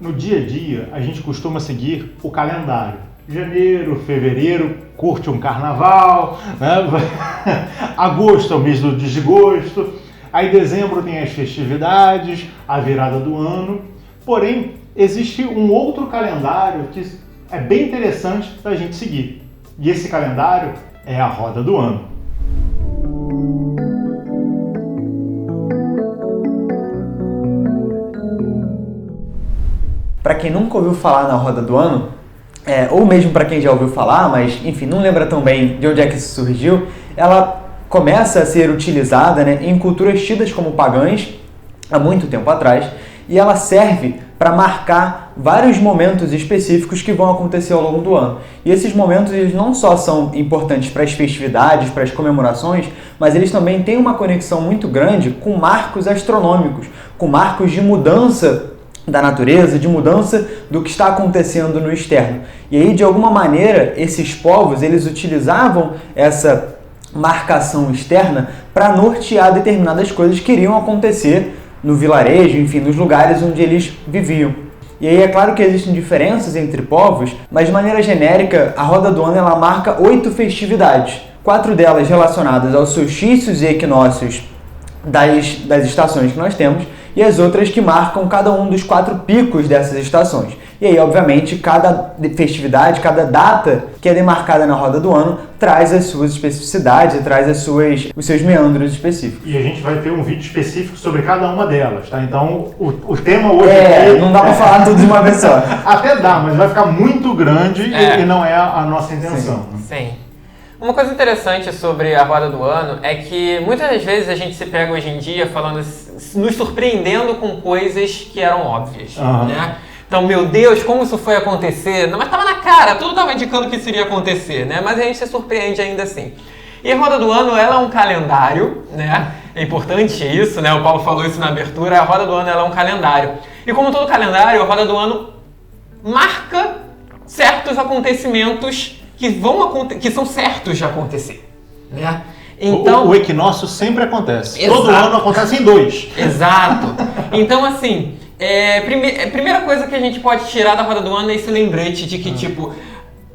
No dia a dia, a gente costuma seguir o calendário. Janeiro, fevereiro, curte um carnaval, né? Agosto é o mês do desgosto, aí dezembro tem as festividades, a virada do ano. Porém, existe um outro calendário que é bem interessante da gente seguir. E esse calendário é a roda do ano. Para quem nunca ouviu falar na roda do ano, ou mesmo para quem já ouviu falar, mas enfim, não lembra tão bem de onde é que isso surgiu, ela começa a ser utilizada, né, em culturas tidas como pagãs há muito tempo atrás, e ela serve para marcar vários momentos específicos que vão acontecer ao longo do ano. E esses momentos eles não só são importantes para as festividades, para as comemorações, mas eles também têm uma conexão muito grande com marcos astronômicos, com marcos de mudança da natureza, de mudança do que está acontecendo no externo. E aí, de alguma maneira, esses povos, eles utilizavam essa marcação externa para nortear determinadas coisas que iriam acontecer no vilarejo, enfim, nos lugares onde eles viviam. E aí é claro que existem diferenças entre povos, mas de maneira genérica, a roda do ano ela marca 8 festividades, 4 delas relacionadas aos solstícios e equinócios das estações que nós temos, e as outras que marcam cada um dos 4 picos dessas estações. E aí, obviamente, cada festividade, cada data que é demarcada na roda do ano traz as suas especificidades e traz os seus meandros específicos. E a gente vai ter um vídeo específico sobre cada uma delas, tá? Então, o tema hoje aqui... não dá para falar tudo de uma vez só. Até dá, mas vai ficar muito grande e não é a nossa intenção. Sim. Uma coisa interessante sobre a roda do ano é que muitas das vezes a gente se pega hoje em dia falando, nos surpreendendo com coisas que eram óbvias, né? Então, meu Deus, como isso foi acontecer? Não, mas estava na cara, tudo estava indicando que isso iria acontecer, né? Mas a gente se surpreende ainda assim. E a roda do ano, ela é um calendário, né? É importante isso, né? O Paulo falou isso na abertura, a roda do ano ela é um calendário. E como todo calendário, a roda do ano marca certos acontecimentos que são certos de acontecer, né? Então, o equinócio sempre acontece. Exato. Todo ano acontece em 2. Exato. Então, assim, a primeira coisa que a gente pode tirar da roda do ano é esse lembrete de que, tipo,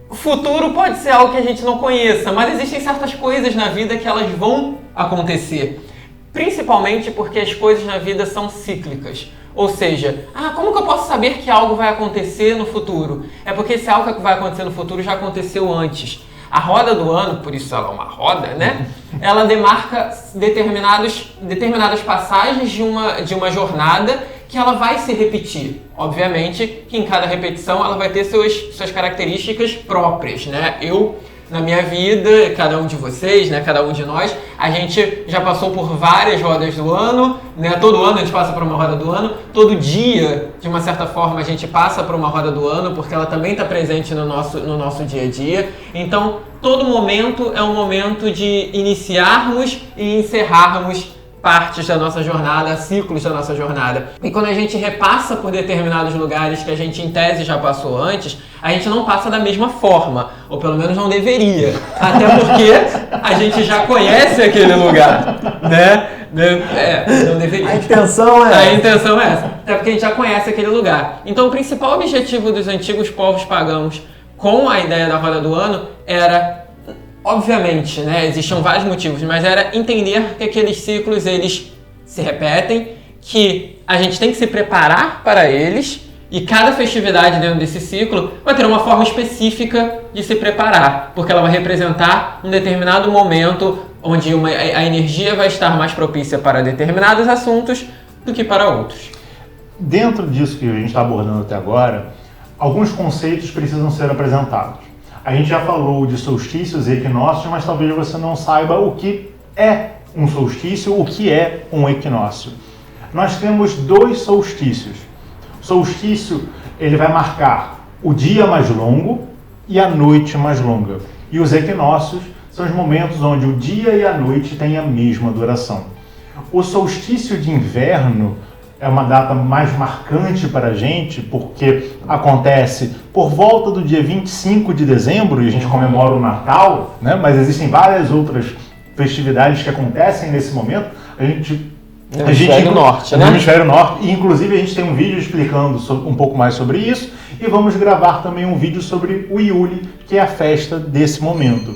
o futuro pode ser algo que a gente não conheça, mas existem certas coisas na vida que elas vão acontecer. Principalmente porque as coisas na vida são cíclicas. Ou seja, como que eu posso saber que algo vai acontecer no futuro? É porque se algo que vai acontecer no futuro já aconteceu antes. A roda do ano, por isso ela é uma roda, né? Ela demarca determinadas passagens de uma jornada que ela vai se repetir. Obviamente que em cada repetição ela vai ter suas características próprias, né? Na minha vida, cada um de vocês, né, cada um de nós, a gente já passou por várias rodas do ano, né? Todo ano a gente passa por uma roda do ano, todo dia, de uma certa forma, a gente passa por uma roda do ano, porque ela também está presente no nosso dia a dia. Então, todo momento é um momento de iniciarmos e encerrarmos partes da nossa jornada, ciclos da nossa jornada. E quando a gente repassa por determinados lugares que a gente em tese já passou antes, a gente não passa da mesma forma, ou pelo menos não deveria. Até porque a gente já conhece aquele lugar, né? Não deveria. A intenção é essa. Até porque a gente já conhece aquele lugar. Então o principal objetivo dos antigos povos pagãos com a ideia da roda do ano era, obviamente, né, existiam vários motivos, mas era entender que aqueles ciclos eles se repetem, que a gente tem que se preparar para eles e cada festividade dentro desse ciclo vai ter uma forma específica de se preparar, porque ela vai representar um determinado momento onde a energia vai estar mais propícia para determinados assuntos do que para outros. Dentro disso que a gente está abordando até agora, alguns conceitos precisam ser apresentados. A gente já falou de solstícios e equinócios, mas talvez você não saiba o que é um solstício, o que é um equinócio. Nós temos 2 solstícios. O solstício ele vai marcar o dia mais longo e a noite mais longa. E os equinócios são os momentos onde o dia e a noite têm a mesma duração. O solstício de inverno é uma data mais marcante para a gente, porque acontece por volta do dia 25 de dezembro, e a gente comemora o Natal, né? Mas existem várias outras festividades que acontecem nesse momento. A gente No hemisfério norte, né? No hemisfério norte. E, inclusive, a gente tem um vídeo explicando um pouco mais sobre isso. E vamos gravar também um vídeo sobre o Yule, que é a festa desse momento.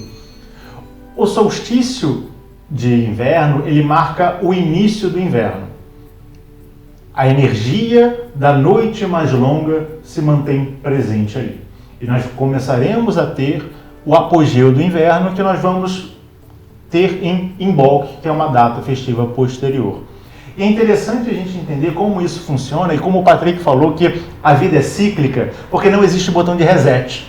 O solstício de inverno, ele marca o início do inverno. A energia da noite mais longa se mantém presente ali. E nós começaremos a ter o apogeu do inverno, que nós vamos ter em Imbolc, que é uma data festiva posterior. E é interessante a gente entender como isso funciona e como o Patrick falou que a vida é cíclica, porque não existe botão de reset.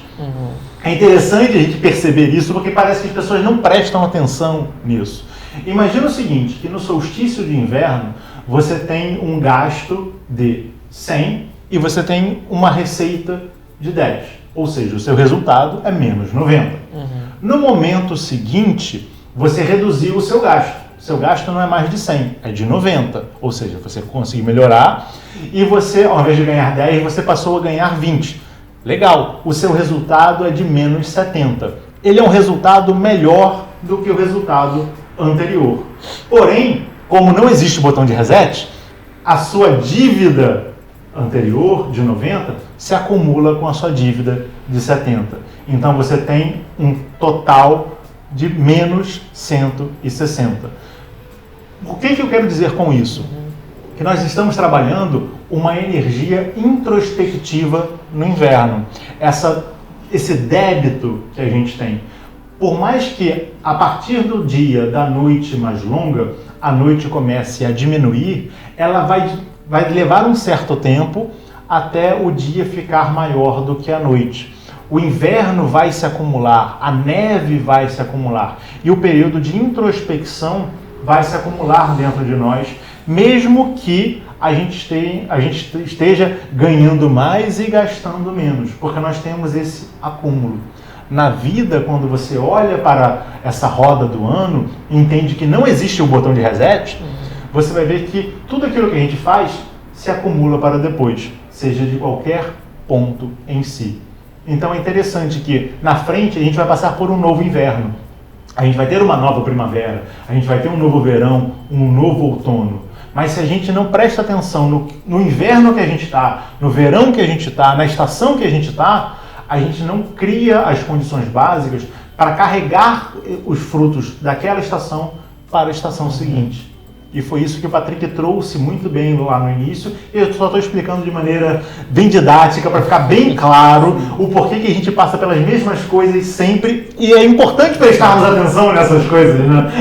É interessante a gente perceber isso, porque parece que as pessoas não prestam atenção nisso. Imagina o seguinte, que no solstício de inverno, você tem um gasto de 100 e você tem uma receita de 10. Ou seja, o seu resultado é menos 90. No momento seguinte, você reduziu o seu gasto. O seu gasto não é mais de 100, é de 90. Ou seja, você conseguiu melhorar e você, ao invés de ganhar 10, você passou a ganhar 20. Legal, o seu resultado é de menos 70. Ele é um resultado melhor do que o resultado anterior. Porém, como não existe o botão de reset, a sua dívida anterior, de 90, se acumula com a sua dívida de 70. Então você tem um total de menos 160. O que eu quero dizer com isso? Que nós estamos trabalhando uma energia introspectiva no inverno. Esse débito que a gente tem. Por mais que a partir do dia da noite mais longa, a noite comece a diminuir, ela vai levar um certo tempo até o dia ficar maior do que a noite. O inverno vai se acumular, a neve vai se acumular e o período de introspecção vai se acumular dentro de nós, mesmo que a gente esteja ganhando mais e gastando menos, porque nós temos esse acúmulo. Na vida, quando você olha para essa roda do ano e entende que não existe o botão de reset, você vai ver que tudo aquilo que a gente faz se acumula para depois, seja de qualquer ponto em si. Então é interessante que na frente a gente vai passar por um novo inverno, a gente vai ter uma nova primavera, a gente vai ter um novo verão, um novo outono. Mas se a gente não presta atenção no inverno que a gente está, no verão que a gente está, na estação que a gente está, a gente não cria as condições básicas para carregar os frutos daquela estação para a estação seguinte. E foi isso que o Patrick trouxe muito bem lá no início. Eu só estou explicando de maneira bem didática para ficar bem claro o porquê que a gente passa pelas mesmas coisas sempre. E é importante prestarmos atenção nessas coisas, né?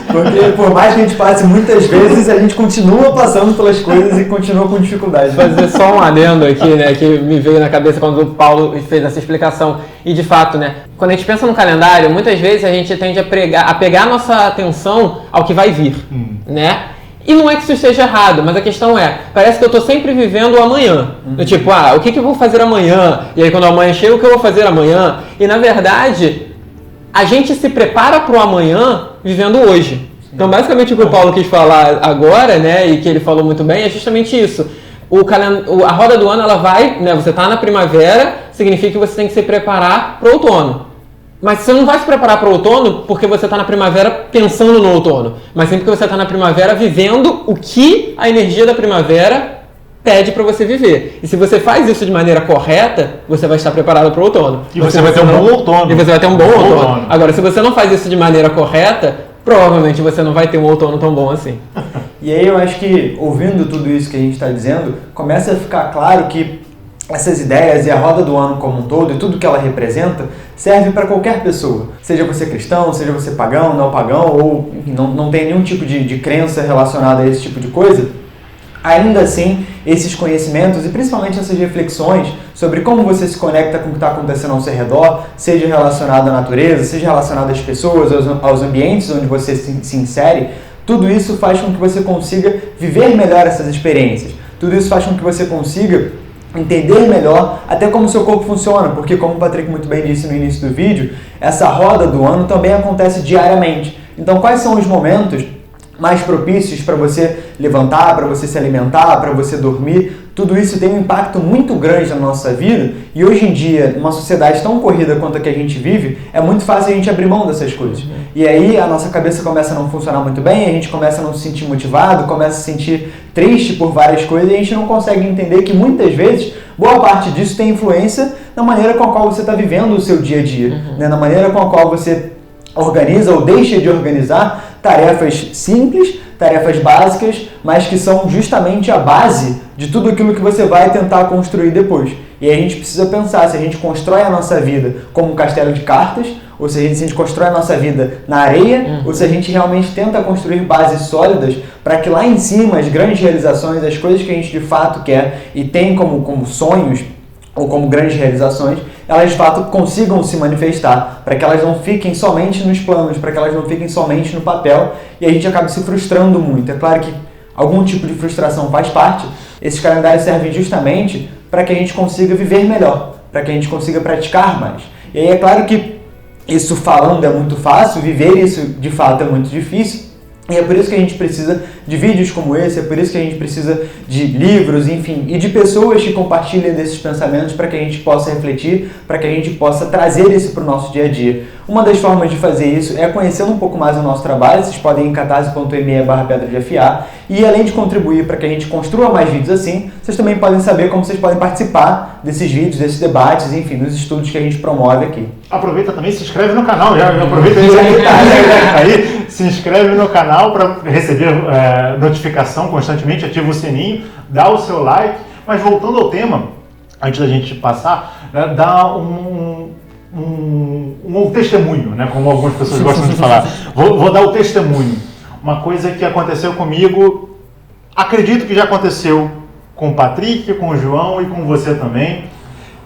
Porque por mais que a gente passe muitas vezes, a gente continua passando pelas coisas e continua com dificuldade. Vou fazer só um adendo aqui, né, que me veio na cabeça quando o Paulo fez essa explicação. E de fato, né, quando a gente pensa no calendário, muitas vezes a gente tende a pegar a nossa atenção ao que vai vir, né? E não é que isso esteja errado, mas a questão é, parece que eu estou sempre vivendo o amanhã. Tipo, o que eu vou fazer amanhã? E aí quando amanhã chega, o que eu vou fazer amanhã? E na verdade, a gente se prepara para o amanhã vivendo hoje. Então basicamente o que o Paulo quis falar agora, né, e que ele falou muito bem, é justamente isso. A roda do ano, ela vai, né, você está na primavera, significa que você tem que se preparar para o outono. Mas você não vai se preparar para o outono porque você está na primavera pensando no outono, mas sempre que você está na primavera vivendo o que a energia da primavera pede para você viver. E se você faz isso de maneira correta, você vai estar preparado para o outono. E você vai ter um bom outono. E você vai ter um bom outono. Agora, se você não faz isso de maneira correta, provavelmente você não vai ter um outono tão bom assim. E aí eu acho que, ouvindo tudo isso que a gente está dizendo, começa a ficar claro que essas ideias e a roda do ano como um todo e tudo que ela representa serve para qualquer pessoa. Seja você cristão, seja você pagão, não pagão, ou enfim, não tem nenhum tipo de crença relacionada a esse tipo de coisa. Ainda assim, esses conhecimentos e principalmente essas reflexões sobre como você se conecta com o que está acontecendo ao seu redor, seja relacionado à natureza, seja relacionado às pessoas, aos ambientes onde você se insere, tudo isso faz com que você consiga viver melhor essas experiências. Tudo isso faz com que você consiga entender melhor até como o seu corpo funciona, porque como o Patrick muito bem disse no início do vídeo, essa roda do ano também acontece diariamente. Então quais são os momentos mais propícios para você levantar, para você se alimentar, para você dormir? tudo isso tem um impacto muito grande na nossa vida e hoje em dia, numa sociedade tão corrida quanto a que a gente vive, é muito fácil a gente abrir mão dessas coisas. E aí a nossa cabeça começa a não funcionar muito bem, a gente começa a não se sentir motivado, começa a se sentir triste por várias coisas e a gente não consegue entender que muitas vezes boa parte disso tem influência na maneira com a qual você está vivendo o seu dia a dia, né? Na maneira com a qual você organiza ou deixa de organizar tarefas simples, tarefas básicas, mas que são justamente a base de tudo aquilo que você vai tentar construir depois. E aí a gente precisa pensar se a gente constrói a nossa vida como um castelo de cartas, ou se a gente constrói a nossa vida na areia, ou se a gente realmente tenta construir bases sólidas para que lá em cima as grandes realizações, as coisas que a gente de fato quer e tem como sonhos ou como grandes realizações, elas de fato consigam se manifestar, para que elas não fiquem somente nos planos, para que elas não fiquem somente no papel e a gente acabe se frustrando muito. É claro que algum tipo de frustração faz parte, esses calendários servem justamente para que a gente consiga viver melhor, para que a gente consiga praticar mais. E aí é claro que isso falando é muito fácil, viver isso de fato é muito difícil, e é por isso que a gente precisa de vídeos como esse, é por isso que a gente precisa de livros, enfim, e de pessoas que compartilhem desses pensamentos para que a gente possa refletir, para que a gente possa trazer isso para o nosso dia a dia. Uma das formas de fazer isso é conhecendo um pouco mais o nosso trabalho, vocês podem ir em catarse.me/pedra de afiar, e além de contribuir para que a gente construa mais vídeos assim, vocês também podem saber como vocês podem participar desses vídeos, desses debates, enfim, dos estudos que a gente promove aqui. Aproveita também, se inscreve no canal, já aproveita aí, se inscreve no canal para receber notificação constantemente, ativa o sininho, dá o seu like, mas voltando ao tema, antes da gente passar, dá um testemunho, né, como algumas pessoas gostam de falar. Vou dar o testemunho. Uma coisa que aconteceu comigo, acredito que já aconteceu com o Patrick, com o João e com você também,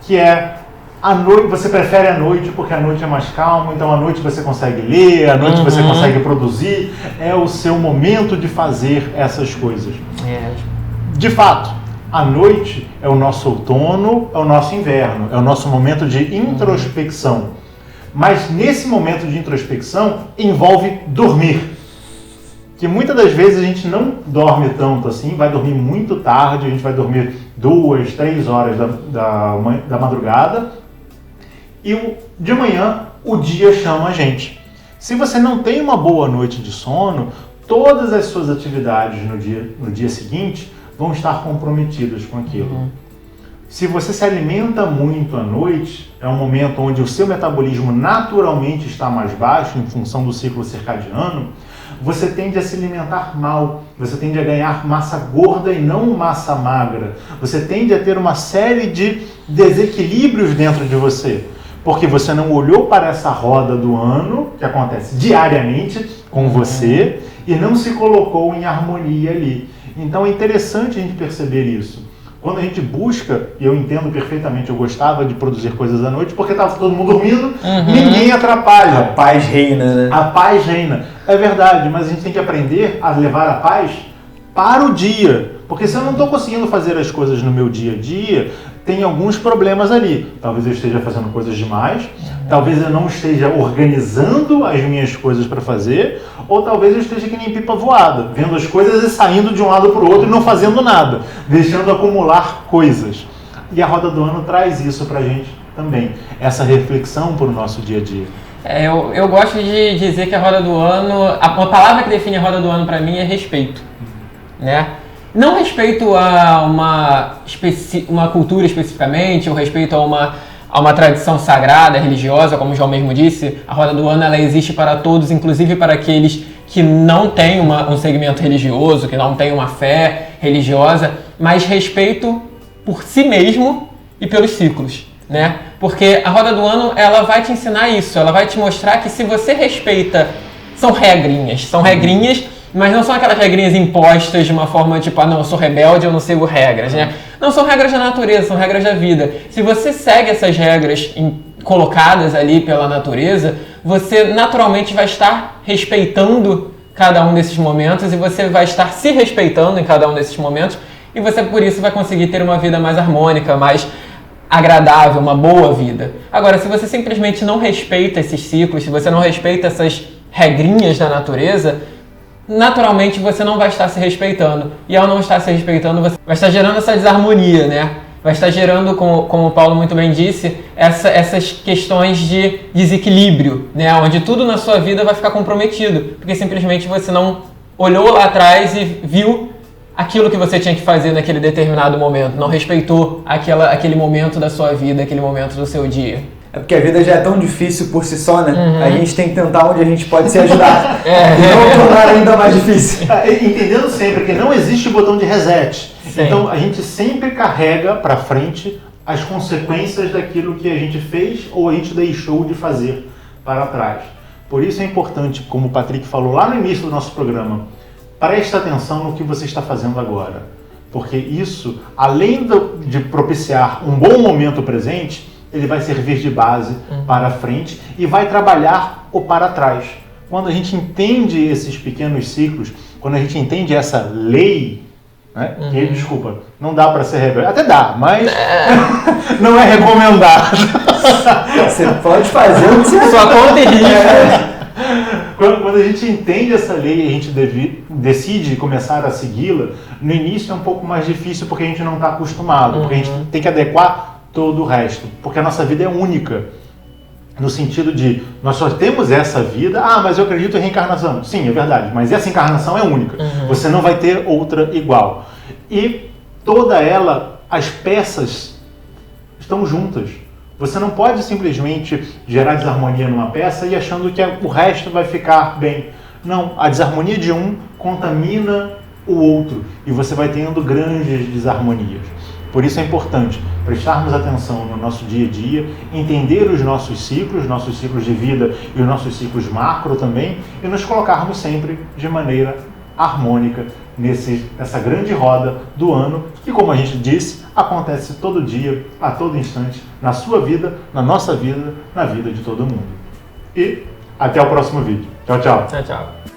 que é a noite, você prefere a noite porque a noite é mais calma, então à noite você consegue ler, à noite você consegue produzir, é o seu momento de fazer essas coisas. De fato, a noite é o nosso outono, é o nosso inverno, é o nosso momento de introspecção. Mas nesse momento de introspecção envolve dormir. Que muitas das vezes a gente não dorme tanto assim, vai dormir muito tarde, a gente vai dormir 2, 3 horas da madrugada e de manhã o dia chama a gente. Se você não tem uma boa noite de sono, todas as suas atividades no dia seguinte vão estar comprometidas com aquilo. Se você se alimenta muito à noite, é um momento onde o seu metabolismo naturalmente está mais baixo em função do ciclo circadiano, você tende a se alimentar mal, você tende a ganhar massa gorda e não massa magra. Você tende a ter uma série de desequilíbrios dentro de você, porque você não olhou para essa roda do ano, que acontece diariamente com você, e não se colocou em harmonia ali. Então é interessante a gente perceber isso. Quando a gente busca, e eu entendo perfeitamente, eu gostava de produzir coisas à noite porque estava todo mundo dormindo, ninguém atrapalha. A paz reina, né? A paz reina. É verdade, mas a gente tem que aprender a levar a paz para o dia. Porque se eu não estou conseguindo fazer as coisas no meu dia a dia, tem alguns problemas ali. Talvez eu esteja fazendo coisas demais, talvez eu não esteja organizando as minhas coisas para fazer, ou talvez eu esteja que nem pipa voada, vendo as coisas e saindo de um lado para o outro e não fazendo nada, deixando acumular coisas. E a Roda do Ano traz isso para a gente também, essa reflexão para o nosso dia a dia. Eu gosto de dizer que a Roda do Ano, a palavra que define a Roda do Ano para mim é respeito, né? Não respeito a uma cultura especificamente, ou respeito a uma tradição sagrada, religiosa, como o João mesmo disse. A Roda do Ano ela existe para todos, inclusive para aqueles que não têm um segmento religioso, que não têm uma fé religiosa, mas respeito por si mesmo e pelos ciclos, né? Porque a Roda do Ano ela vai te ensinar isso, ela vai te mostrar que se você respeita, são regrinhas, mas não são aquelas regrinhas impostas de uma forma tipo, não, eu sou rebelde, eu não sigo regras, né? Não, são regras da natureza, são regras da vida. Se você segue essas regras colocadas ali pela natureza, você naturalmente vai estar respeitando cada um desses momentos e você vai estar se respeitando em cada um desses momentos e você, por isso, vai conseguir ter uma vida mais harmônica, mais agradável, uma boa vida. Agora, se você simplesmente não respeita esses ciclos, se você não respeita essas regrinhas da natureza, naturalmente você não vai estar se respeitando. E ao não estar se respeitando, você vai estar gerando essa desarmonia, né? Vai estar gerando, como o Paulo muito bem disse, essas questões de desequilíbrio, né? Onde tudo na sua vida vai ficar comprometido, porque simplesmente você não olhou lá atrás e viu aquilo que você tinha que fazer naquele determinado momento, não respeitou aquele momento da sua vida, aquele momento do seu dia. É porque a vida já é tão difícil por si só, né? A gente tem que tentar onde a gente pode se ajudar. E não tornar ainda mais difícil. Entendendo sempre que não existe botão de reset. Sim. Então a gente sempre carrega para frente as consequências daquilo que a gente fez ou a gente deixou de fazer para trás. Por isso é importante, como o Patrick falou lá no início do nosso programa, preste atenção no que você está fazendo agora. Porque isso, além de propiciar um bom momento presente, ele vai servir de base para frente e vai trabalhar o para trás. Quando a gente entende esses pequenos ciclos, quando a gente entende essa lei, né? Que, desculpa, não dá para ser rebelde. Até dá, mas não é recomendado. Você pode fazer o que você Sua conta e risco. Quando a gente entende essa lei e a gente decide começar a segui-la, no início é um pouco mais difícil porque a gente não está acostumado, porque a gente tem que adequar todo o resto, porque a nossa vida é única, no sentido de nós só temos essa vida, mas eu acredito em reencarnação. Sim, é verdade, mas essa encarnação é única, você não vai ter outra igual. E toda ela, as peças estão juntas. Você não pode simplesmente gerar desarmonia numa peça e achando que o resto vai ficar bem. Não, a desarmonia de um contamina o outro e você vai tendo grandes desarmonias. Por isso é importante prestarmos atenção no nosso dia a dia, entender os nossos ciclos de vida e os nossos ciclos macro também, e nos colocarmos sempre de maneira harmônica nessa grande roda do ano, que, como a gente disse, acontece todo dia, a todo instante, na sua vida, na nossa vida, na vida de todo mundo. E até o próximo vídeo. Tchau, tchau. Tchau, tchau.